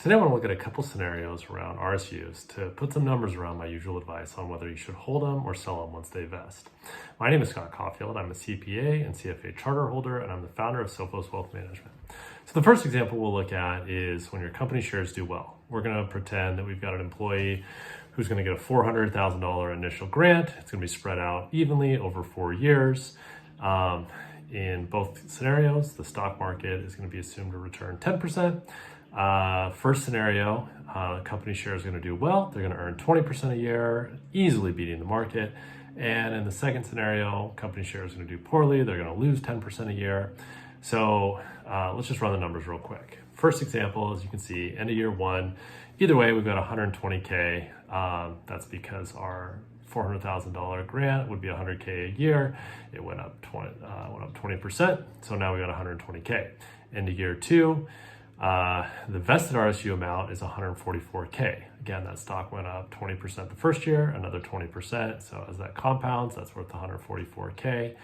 Today I want to look at a couple scenarios around RSUs to put some numbers around my usual advice on whether you should hold them or sell them once they vest. My name is Scott Caulfield. I'm a CPA and CFA charter holder, and I'm the founder of Sophos Wealth Management. So the first example we'll look at is when your company shares do well. We're going to pretend that we've got an employee who's going to get a $400,000 initial grant. It's going to be spread out evenly over 4 years. In both scenarios, the stock market is going to be assumed to return 10%. First scenario, company share is going to do well. They're going to earn 20% a year, easily beating the market. And in the second scenario, company share is going to do poorly. They're going to lose 10% a year. So let's just run the numbers real quick. First example, as you can see, end of year one, either way, we've got 120K. That's because our $400,000 grant would be 100K a year. It went up 20%. So now we got 120K. End of year two, the vested RSU amount is 144K. Again, that stock went up 20% the first year, another 20%. So as that compounds, that's worth 144K.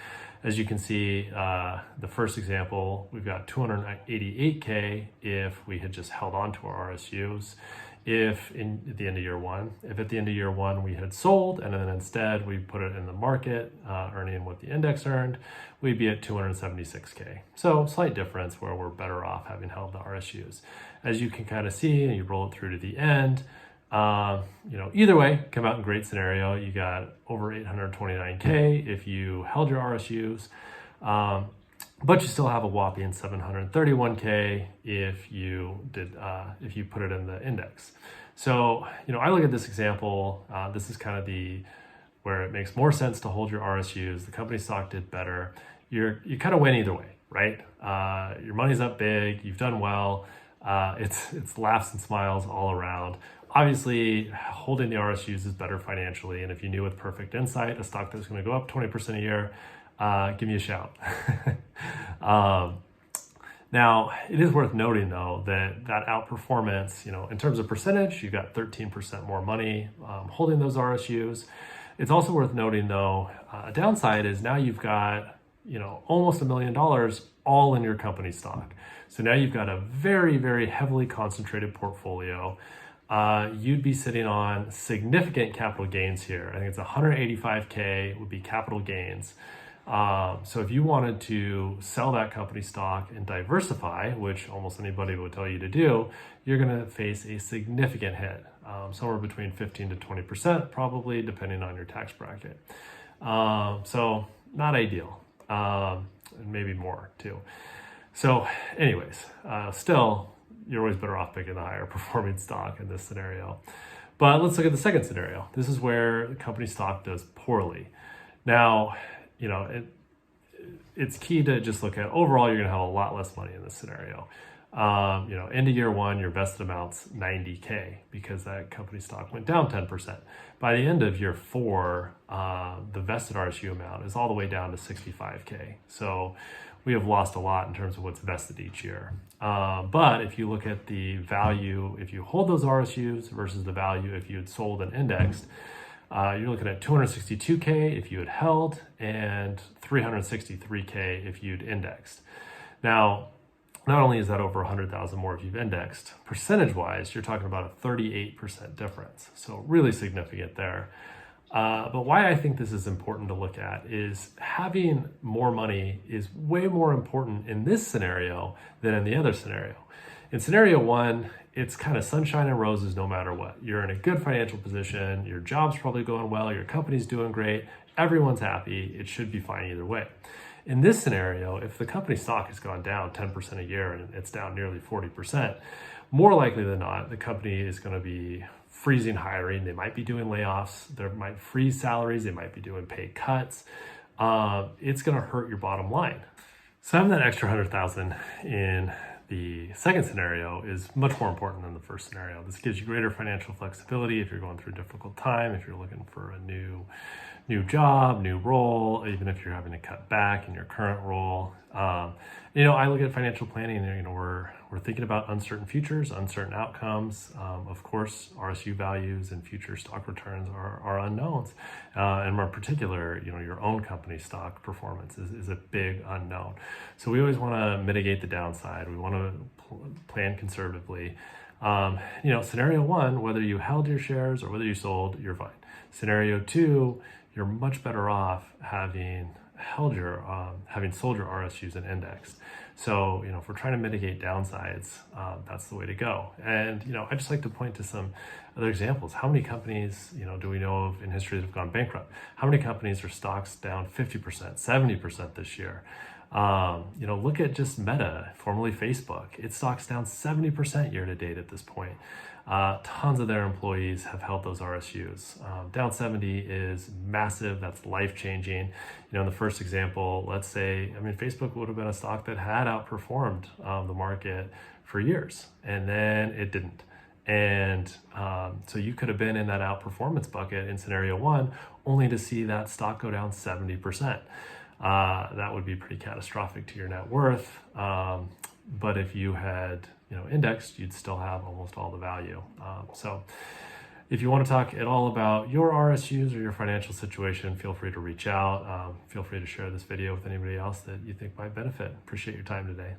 As you can see, the first example, we've got 288K if we had just held on to our RSUs. If at the end of year one we had sold and then instead we put it in the market, earning what the index earned, we'd be at 276K. So slight difference where we're better off having held the RSUs. As you can kind of see, and you roll it through to the end, either way, come out in great scenario. You got over 829K if you held your RSUs. But you still have a whopping 731K if you put it in the index. So, I look at this example, this is kind of where it makes more sense to hold your RSUs. The company stock did better. You kind of win either way, right? Your money's up big, you've done well. It's laughs and smiles all around. Obviously, holding the RSUs is better financially. And if you knew with perfect insight, a stock that's going to go up 20% a year, give me a shout. Now, it is worth noting, though, that outperformance, in terms of percentage, you got 13% more money holding those RSUs. It's also worth noting, though, a downside is now you've got, almost $1 million all in your company stock. So now you've got a very, very heavily concentrated portfolio. You'd be sitting on significant capital gains here. I think it's 185K would be capital gains. So if you wanted to sell that company stock and diversify, which almost anybody would tell you to do, you're going to face a significant hit, somewhere between 15 to 20%, probably, depending on your tax bracket. So not ideal, and maybe more too. So anyways, still, you're always better off picking the higher performing stock in this scenario. But let's look at the second scenario. This is where the company stock does poorly. Now, it's key to just look at overall, you're going to have a lot less money in this scenario. End of year one, your vested amount's 90K because that company stock went down 10%. By the end of year four, the vested RSU amount is all the way down to 65K. So we have lost a lot in terms of what's vested each year. But if you look at the value, if you hold those RSUs versus the value if you had sold and indexed, you're looking at 262K if you had held and 363K if you'd indexed. Now, not only is that over 100,000 more if you've indexed, percentage-wise, you're talking about a 38% difference. So really significant there. But why I think this is important to look at is having more money is way more important in this scenario than in the other scenario. In scenario one, it's kind of sunshine and roses no matter what. You're in a good financial position, your job's probably going well, your company's doing great, everyone's happy, it should be fine either way. In this scenario, if the company stock has gone down 10% a year and it's down nearly 40%, more likely than not, the company is going to be freezing hiring. They might be doing layoffs. They might freeze salaries. They might be doing pay cuts. It's going to hurt your bottom line. So having that extra 100,000 in the second scenario is much more important than the first scenario. This gives you greater financial flexibility if you're going through a difficult time, if you're looking for a new job, new role, even if you're having to cut back in your current role. I look at financial planning, we're we're thinking about uncertain futures, uncertain outcomes. Of course, RSU values and future stock returns are unknowns. And in particular, your own company stock performance is a big unknown. So we always want to mitigate the downside. We want to plan conservatively. Scenario one, whether you held your shares or whether you sold, you're fine. Scenario two, you're much better off having sold your RSUs and indexed. So, if we're trying to mitigate downsides, that's the way to go. And, I just like to point to some other examples. How many companies, do we know of in history that have gone bankrupt? How many companies are stocks down 50%, 70% this year? Look at just Meta, formerly Facebook. Its stock's down 70% year to date at this point. Tons of their employees have held those RSUs. Down 70 is massive. That's life-changing. In the first example, let's say, Facebook would have been a stock that had outperformed the market for years, and then it didn't. And so you could have been in that outperformance bucket in scenario one, only to see that stock go down 70%. That would be pretty catastrophic to your net worth. But if you had, indexed, you'd still have almost all the value. So if you want to talk at all about your RSUs or your financial situation, feel free to reach out. Feel free to share this video with anybody else that you think might benefit. Appreciate your time today.